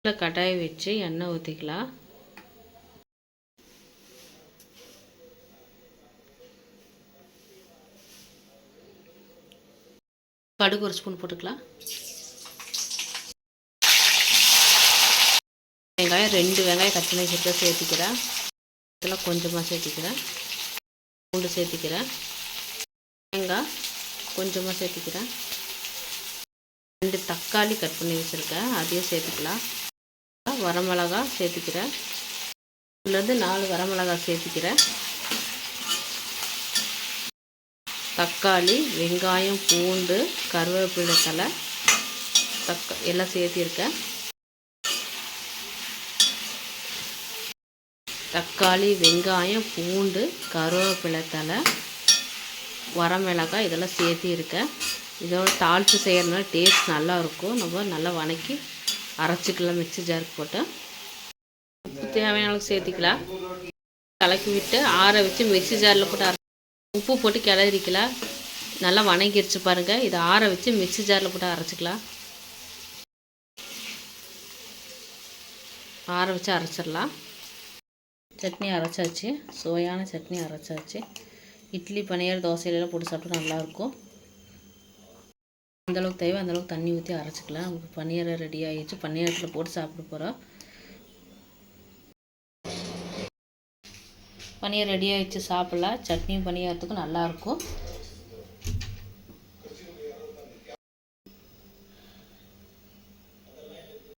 கடாயை வச்சு எண்ணெய் ஊற்றிக்கலாம். கடுகு ஒரு ஸ்பூன் போட்டுக்கலாம். வெங்காயம் 2 வெங்காயம் கட் பண்ணி சேர்த்துக்கிறேன். இதெல்லாம் கொஞ்சமாக சேர்த்துக்கிறேன். பூண்டு சேர்த்துக்கிறேன். தேங்காய் கொஞ்சமாக சேர்த்துக்கிறேன். 2 தக்காளி கட் பண்ணி வச்சுருக்கேன், அதையும் சேர்த்துக்கலாம். வரமிளகா சேர்த்துக்கிறேன். இதுலேருந்து 4 வரமிளகா சேர்த்துக்கிறேன். தக்காளி, வெங்காயம், பூண்டு, கருவேப்பிலை தழை, எல்லாம் சேர்த்திருக்கேன். தக்காளி, வெங்காயம், பூண்டு, கருவேப்பிலை தழை, வரமிளகாய் இதெல்லாம் சேர்த்திருக்கேன். இதோட தாளித்து செய்கிறதுனால டேஸ்ட் நல்லாயிருக்கும். நம்ம நல்லா வதக்கி அரைச்சிக்கலாம். மிக்ஸி ஜாருக்கு போட்டு உப்பு தேவையான அளவுக்கு சேர்த்திக்கலாம். கலக்கி விட்டு ஆற வச்சு மிக்ஸி ஜாரில் போட்டு உப்பு போட்டு கிளறிக்கலாம். நல்லா வதங்கிருச்சு பாருங்கள். இதை ஆற வச்சு மிக்ஸி ஜாரில் போட்டு அரைச்சிக்கலாம். ஆற வச்சு அரைச்சிடலாம். சட்னி அரைச்சாச்சு. சுவையான சட்னி அரைச்சாச்சு. இட்லி, பனியார், தோசையிலலாம் போட்டு சாப்பிட்டா நல்லாயிருக்கும். அந்தளவுக்கு தேவை அந்தளவுக்கு தண்ணி ஊற்றி அரைச்சிக்கலாம். நமக்கு பனியாரை ரெடி ஆகிடுச்சு. பனியாரத்தில் போட்டு சாப்பிட போகிறோம். பனியார் ரெடி ஆகிடுச்சு, சாப்பிட்லாம். சட்னியும் பனியாரத்துக்கும் நல்லாயிருக்கும்.